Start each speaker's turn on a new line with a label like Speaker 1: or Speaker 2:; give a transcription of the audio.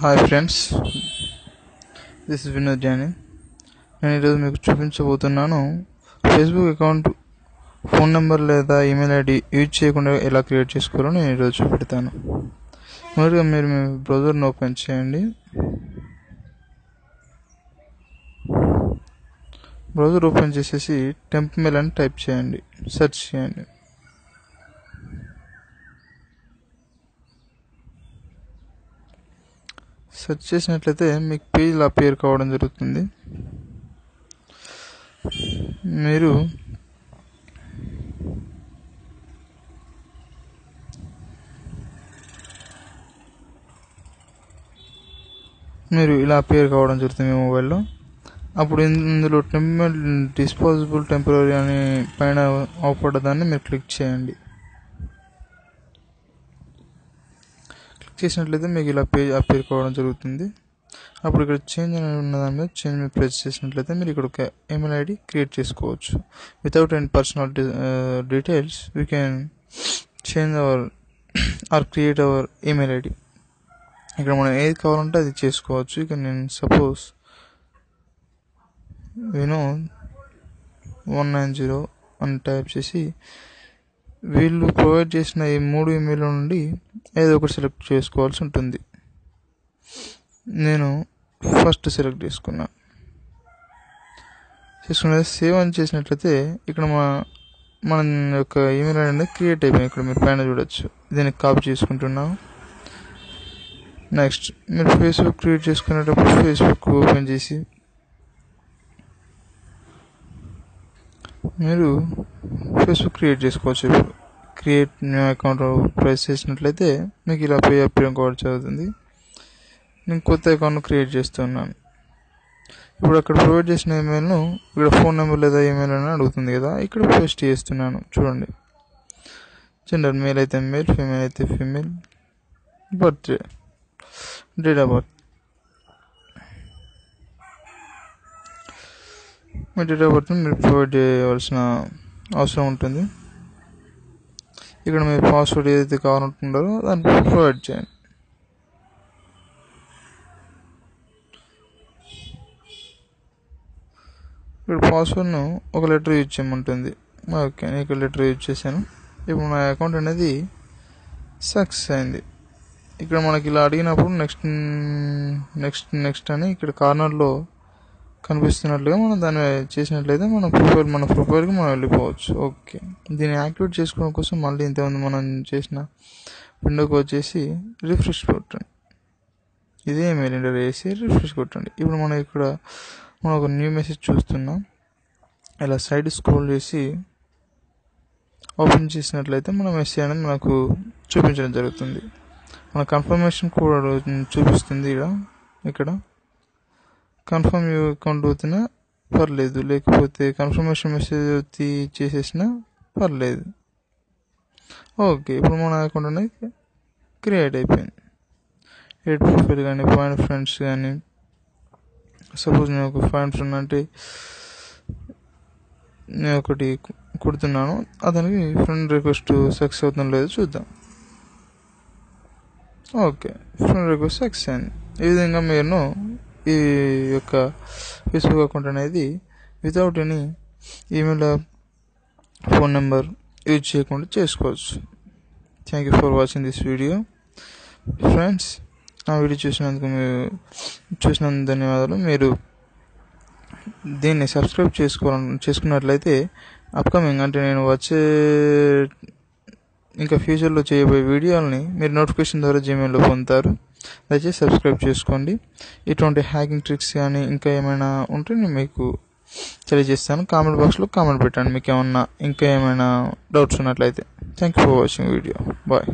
Speaker 1: Hi friends, this is Vinod Jani. నేను ఈరోజు మీకు చూపించబోతున్నాను ఫేస్బుక్ అకౌంట్ ఫోన్ నెంబర్ లేదా ఈమెయిల్ ఐడి యూజ్ చేయకుండా ఎలా క్రియేట్ చేసుకోవాలో నేను ఈరోజు చూపెడతాను. మొదటిగా మీరు మీ బ్రౌజర్ని ఓపెన్ చేయండి. బ్రౌజర్ ఓపెన్ చేసేసి టెంప్ మెయిల్ అని టైప్ చేయండి, సెర్చ్ చేయండి. సెర్చ్ చేసినట్లయితే మీకు పేజ్ ఇలా అపియర్ కావడం జరుగుతుంది. మీరు ఇలా అపియర్ కావడం జరుగుతుంది మీ మొబైల్లో. అప్పుడు ఇందులో డిస్పోజబుల్ టెంపరరీ అని పైన అవపడ్డదాన్ని మీరు క్లిక్ చేయండి. చేసినట్లయితే మీకు ఇలా పేజ్ అపియర్ కావడం జరుగుతుంది. అప్పుడు ఇక్కడ చేంజ్ అని ఉన్న దాని మీద చేంజ్ మీద ప్రెస్ చేసినట్లయితే మీరు ఇక్కడ ఒక ఈమెయిల్ ఐడి క్రియేట్ చేసుకోవచ్చు. Without any personal details we can change or create our email ID. ఇక్కడ మనం ఏది కావాలంటే అది చేసుకోవచ్చు. ఇక నేను సపోజ్ వినోద్ 190 అని టైప్ చేసి వీళ్ళు ప్రొవైడ్ చేసిన ఈ 3 ఈమెయిల్ నుండి ఏదో ఒకటి సెలెక్ట్ చేసుకోవాల్సి ఉంటుంది. నేను ఫస్ట్ సెలెక్ట్ చేసుకున్నా. సేవ్ అని చేసినట్లయితే ఇక్కడ మన యొక్క ఈమెయిల్ అనేది క్రియేట్ అయిపోయింది. ఇక్కడ మీరు పైన చూడొచ్చు. దీన్ని కాపీ చేసుకుంటున్నాను. నెక్స్ట్ మీరు ఫేస్బుక్ క్రియేట్ చేసుకునేటప్పుడు ఫేస్బుక్ ఓపెన్ చేసి మీరు ఫేస్బుక్ క్రియేట్ చేసుకోవచ్చు. ఇప్పుడు క్రియేట్ న్యూ అకౌంట్ ప్రెస్ చేసినట్లయితే మీకు ఇలా పేజ్ అపియర్ కావడం జరుగుతుంది. నేను కొత్త అకౌంట్ క్రియేట్ చేస్తున్నాను. ఇప్పుడు అక్కడ ప్రొవైడ్ చేసిన ఈమెయిల్ను ఇక్కడ ఫోన్ నెంబర్ లేదా ఈమెయిల్ అని అడుగుతుంది కదా, ఇక్కడ పేస్ట్ చేస్తున్నాను. చూడండి, జెండర్ మేల్ అయితే మేల్, ఫీమేల్ అయితే female, birthday, date of birth. మీ డేట్ ఆఫ్ బర్త్ని మీరు ప్రొవైడ్ చేయవలసిన అవసరం ఉంటుంది. ఇక్కడ మీరు పాస్వర్డ్ ఏదైతే కావాలనుకుంటారో దాన్ని ప్రొవైడ్ చేయండి. ఇక్కడ పాస్వర్డ్ను ఒక లెటర్ యూజ్ చేయమంటుంది. ఓకే, నేను ఇక్కడ లెటర్ యూజ్ చేశాను. ఇప్పుడు నా అకౌంట్ అనేది సక్సెస్ అయింది. ఇక్కడ మనకి ఇలా అడిగినప్పుడు నెక్స్ట్ అని ఇక్కడ కార్నర్లో కనిపిస్తున్నట్లుగా మనం దాన్ని చేసినట్లయితే మన ప్రొఫైల్కి మనం వెళ్ళిపోవచ్చు. ఓకే, దీన్ని యాక్టివేట్ చేసుకోవడం కోసం మళ్ళీ ఇంతకుముందు మనం చేసిన విండోకి వచ్చేసి రిఫ్రెష్ కొట్టండి. ఇదే ఈమెయిల్ ఎంటర్ చేసి రిఫ్రెష్ కొట్టండి. ఇప్పుడు మనం ఒక న్యూ మెసేజ్ చూస్తున్నాం. ఇలా సైడ్ స్క్రోల్ చేసి ఓపెన్ చేసినట్లయితే మన మెసేజ్ అనేది మనకు చూపించడం జరుగుతుంది. మన కన్ఫర్మేషన్ కూడా చూపిస్తుంది. ఇక్కడ కన్ఫర్మ్ యూ అకౌంట్ అవుతున్నా పర్లేదు, లేకపోతే కన్ఫర్మేషన్ మెసేజ్ వచ్చి చేసేసినా పర్లేదు. ఓకే, ఇప్పుడు మన అకౌంట్ అనేది క్రియేట్ అయిపోయింది. ఎయిట్ ప్రొఫైల్ కానీ ఫైండ్ ఫ్రెండ్స్ కానీ, సపోజ్ నేను ఒక ఫైండ్ ఫ్రెండ్ అంటే నేను ఒకటి కుడుతున్నాను, అతనికి ఫ్రెండ్ రిక్వెస్ట్ సక్సెస్ అవుతుందో లేదో చూద్దాం. ఓకే, ఫ్రెండ్ రిక్వెస్ట్ సక్సెస్ అయింది. ఈ విధంగా మీరు ఈ యొక్క ఫేస్బుక్ అకౌంట్ అనేది without any email phone number use చేయకుండా చేసుకోవచ్చు. Thank you for watching this video friends. నా వీడియో చూసినందుకు ధన్యవాదాలు. మీరు దీన్ని సబ్స్క్రైబ్ చేసుకున్నట్లయితే అప్కమింగ్ అంటే నేను వచ్చే ఇంకా ఫ్యూచర్లో చేయబోయే వీడియోలని మీరు నోటిఫికేషన్ ద్వారా జీమెయిల్లో పొందుతారు. దయచేసి సబ్స్క్రైబ్ చేసుకోండి. ఇటువంటి హ్యాకింగ్ ట్రిక్స్ కానీ ఇంకా ఏమైనా ఉంటే నేను మీకు తెలియజేస్తాను. కామెంట్ బాక్స్లో కామెంట్ పెట్టండి మీకు ఇంకా ఏమైనా డౌట్స్ ఉన్నట్లయితే. Thank you for watching video. Bye.